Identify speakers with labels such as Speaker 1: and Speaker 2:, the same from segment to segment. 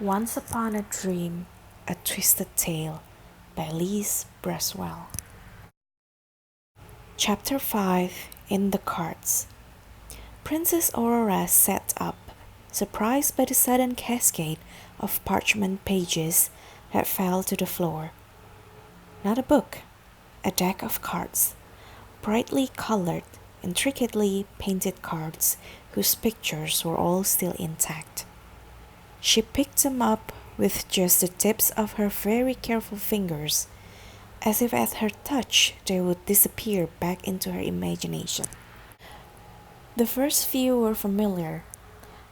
Speaker 1: Once Upon a Dream, A Twisted Tale by Liz Braswell. Chapter 5 In the Cards. Princess Aurora sat up, surprised by the sudden cascade of parchment pages that fell to the floor. Not a book, a deck of cards, brightly colored, intricately painted cards whose pictures were all still intact. She picked them up with just the tips of her very careful fingers, as if at her touch they would disappear back into her imagination. The first few were familiar.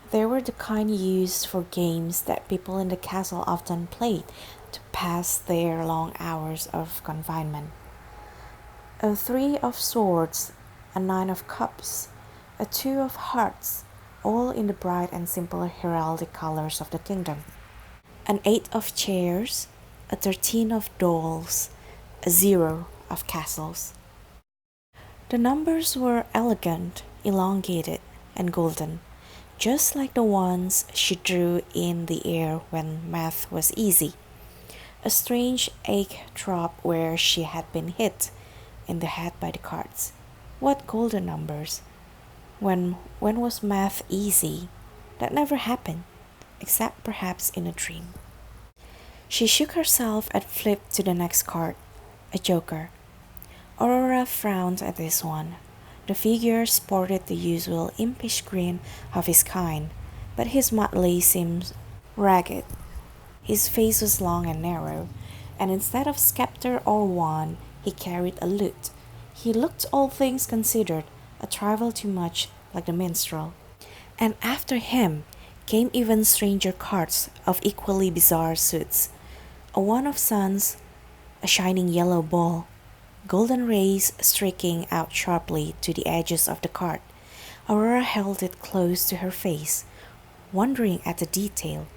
Speaker 1: They were the kind used for games that people in the castle often played to pass their long hours of confinement. A 3 of swords, a 9 of cups, a 2 of hearts, all in the bright and simple heraldic colors of the kingdom. An 8 of chairs, a 13 of dolls, a 0 of castles. The numbers were elegant, elongated, and golden, just like the ones she drew in the air when math was easy. A strange ache throbbed where she had been hit in the head by the cards. What golden numbers? When was math easy? That never happened, except perhaps in a dream. She shook herself and flipped to the next card, a joker. Aurora frowned at this one. The figure sported the usual impish grin of his kind, but his motley seemed ragged. His face was long and narrow, and instead of scepter or wand, he carried a lute. He looked, all things considered, a trifle too much like the minstrel. And after him came even stranger cards of equally bizarre suits. A 1 of suns, a shining yellow ball, golden rays streaking out sharply to the edges of the card. Aurora held it close to her face, wondering at the detail.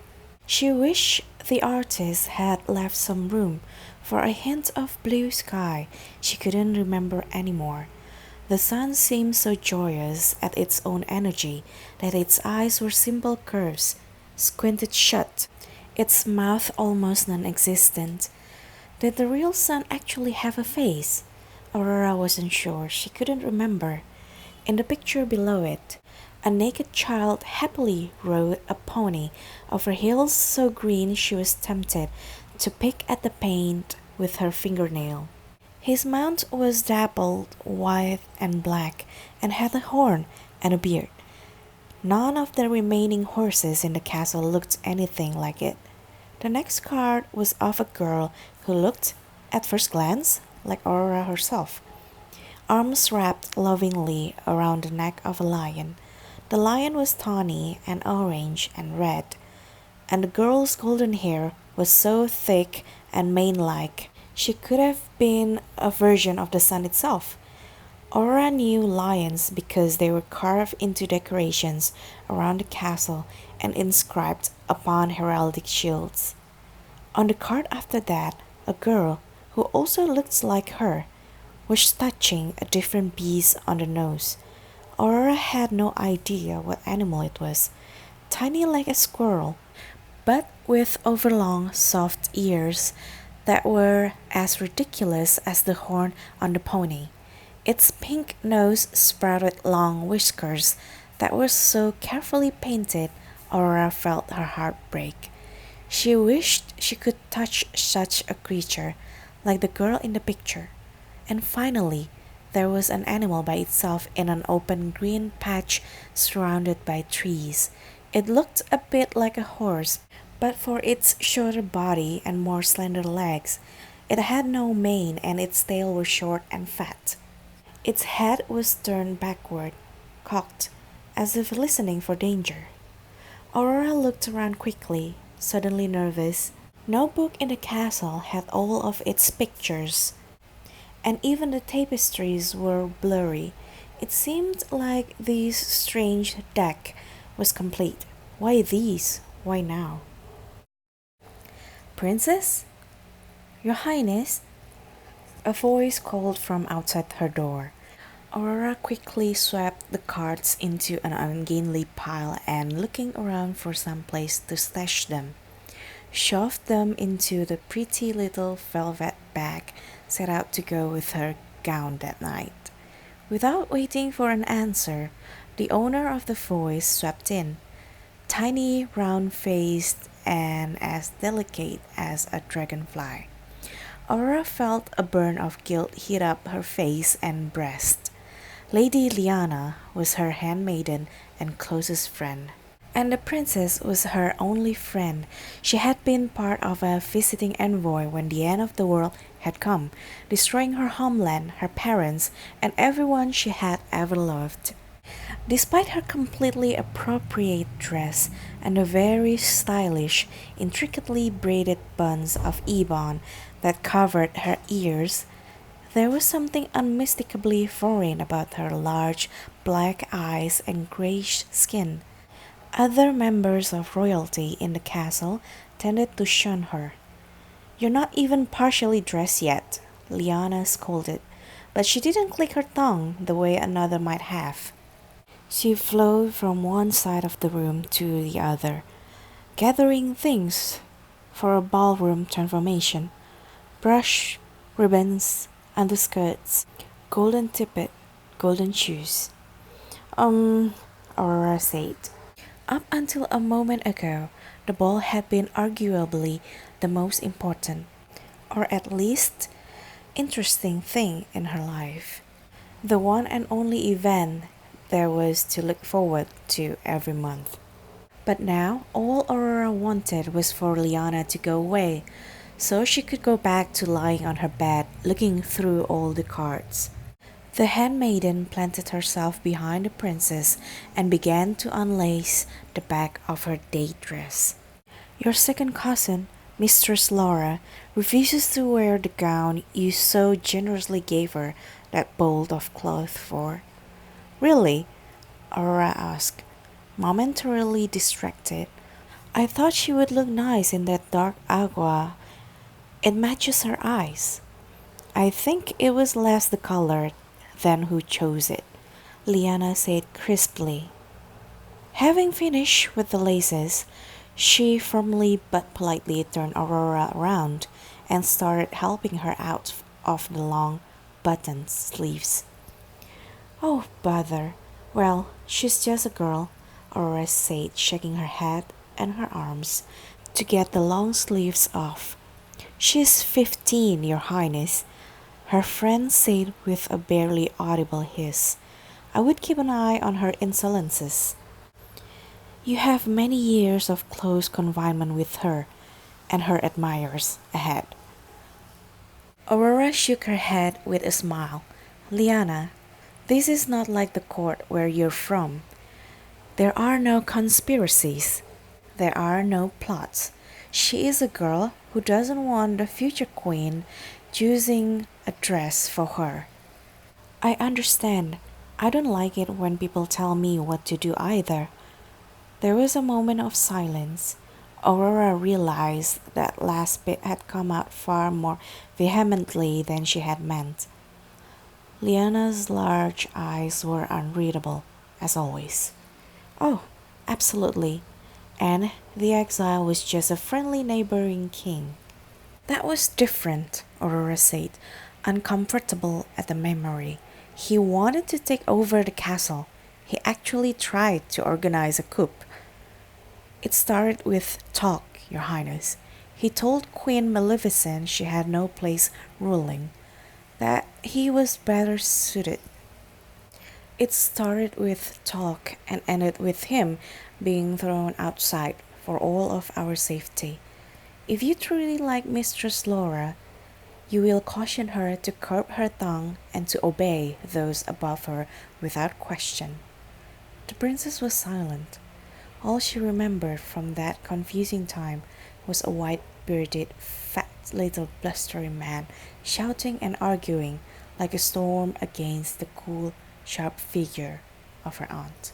Speaker 1: She wished the artist had left some room for a hint of blue sky she couldn't remember anymore. The sun seemed so joyous at its own energy that its eyes were simple curves, squinted shut, its mouth almost non-existent. Did the real sun actually have a face? Aurora wasn't sure. She couldn't remember. In the picture below it, a naked child happily rode a pony over hills so green she was tempted to pick at the paint with her fingernail. His mount was dappled white and black and had a horn and a beard. None of the remaining horses in the castle looked anything like it. The next card was of a girl who looked, at first glance, like Aurora herself. Arms wrapped lovingly around the neck of a lion. The lion was tawny and orange and red, and the girl's golden hair was so thick and mane-like she could have been a version of the sun itself. Aurora knew lions because they were carved into decorations around the castle and inscribed upon heraldic shields. On the card after that, a girl, who also looked like her, was touching a different beast on the nose. Aurora had no idea what animal it was, tiny like a squirrel, but with overlong, soft ears that were as ridiculous as the horn on the pony. Its pink nose sprouted long whiskers that were so carefully painted Aurora felt her heart break. She wished she could touch such a creature, like the girl in the picture. And finally, there was an animal by itself in an open green patch surrounded by trees. It looked a bit like a horse, but for its shorter body and more slender legs, it had no mane and its tail was short and fat. Its head was turned backward, cocked, as if listening for danger. Aurora looked around quickly, suddenly nervous. No book in the castle had all of its pictures, and even the tapestries were blurry. It seemed like this strange deck was complete. Why these? Why now? Princess? Your Highness? A voice called from outside her door. Aurora quickly swept the cards into an ungainly pile and looking around for some place to stash them. shoved them into the pretty little velvet bag set out to go with her gown that night. Without waiting for an answer, the owner of the voice swept in, tiny, round faced, and as delicate as a dragonfly. Aurora felt a burn of guilt heat up her face and breast. Lady Liana was her handmaiden and closest friend. And the princess was her only friend. She had been part of a visiting envoy when the end of the world had come, destroying her homeland, her parents, and everyone she had ever loved. Despite her completely appropriate dress and the very stylish, intricately braided buns of ebon that covered her ears, there was something unmistakably foreign about her large black eyes and grayish skin. Other members of royalty in the castle tended to shun her. "You're not even partially dressed yet," Liana scolded, but she didn't click her tongue the way another might have. She flew from one side of the room to the other, gathering things for a ballroom transformation: brush, ribbons, underskirts, golden tippet, golden shoes. Aurora said. Up until a moment ago, the ball had been arguably the most important, or at least interesting thing in her life. The one and only event there was to look forward to every month. But now all Aurora wanted was for Liana to go away, so she could go back to lying on her bed looking through all the cards. The handmaiden planted herself behind the princess and began to unlace the back of her day dress. "Your second cousin, Mistress Laura, refuses to wear the gown you so generously gave her that bolt of cloth for." "Really?" Aurora asked, momentarily distracted. "I thought she would look nice in that dark agua. It matches her eyes." "I think it was less the color than who chose it," Liana said crisply. Having finished with the laces, she firmly but politely turned Aurora around and started helping her out of the long buttoned sleeves. "Oh, bother. Well, she's just a girl," Aurora said, shaking her head and her arms to get the long sleeves off. "She's 15, Your Highness," her friend said with a barely audible hiss. "I would keep an eye on her insolences." "You have many years of close confinement with her and her admirers ahead." Aurora shook her head with a smile. "Liana, this is not like the court where you're from. There are no conspiracies. There are no plots. She is a girl who doesn't want the future queen choosing a dress for her." "I understand. I don't like it when people tell me what to do either." There was a moment of silence. Aurora realized that last bit had come out far more vehemently than she had meant. Liana's large eyes were unreadable, as always. "Oh, absolutely. And the exile was just a friendly neighboring king." "That was different," Aurora said, uncomfortable at the memory. "He wanted to take over the castle. He actually tried to organize a coup." "It started with talk, Your Highness. He told Queen Maleficent she had no place ruling, that he was better suited." "It started with talk and ended with him being thrown outside for all of our safety. If you truly like Mistress Laura, you will caution her to curb her tongue and to obey those above her without question." The princess was silent. All she remembered from that confusing time was a white-bearded, fat little blustering man shouting and arguing like a storm against the cool, sharp figure of her aunt.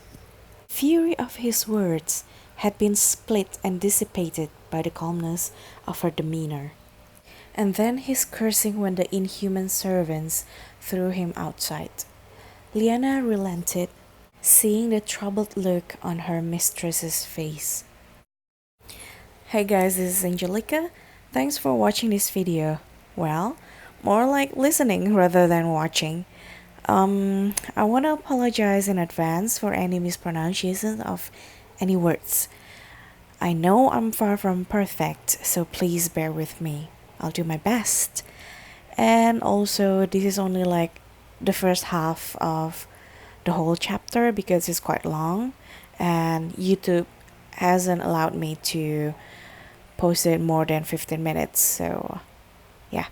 Speaker 1: The fury of his words had been split and dissipated by the calmness of her demeanor. And then his cursing when the inhuman servants threw him outside. Liana relented, seeing the troubled look on her mistress's face. Hey guys, this is Angelica. Thanks for watching this video. Well, more like listening rather than watching. I want to apologize in advance for any mispronunciation of any words. I know I'm far from perfect, so please bear with me. I'll do my best. And also, this is only like the first half of the whole chapter because it's quite long, and YouTube hasn't allowed me to post it more than 15 minutes. So, yeah.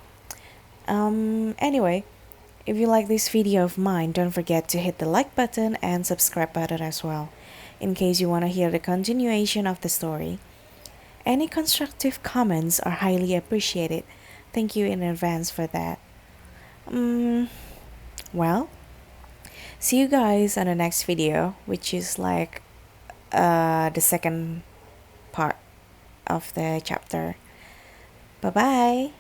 Speaker 1: Anyway, if you like this video of mine, don't forget to hit the like button and subscribe button as well, in case you want to hear the continuation of the story. Any constructive comments are highly appreciated. Thank you in advance for that. Well, see you guys on the next video, which is like the second part of the chapter. Bye bye.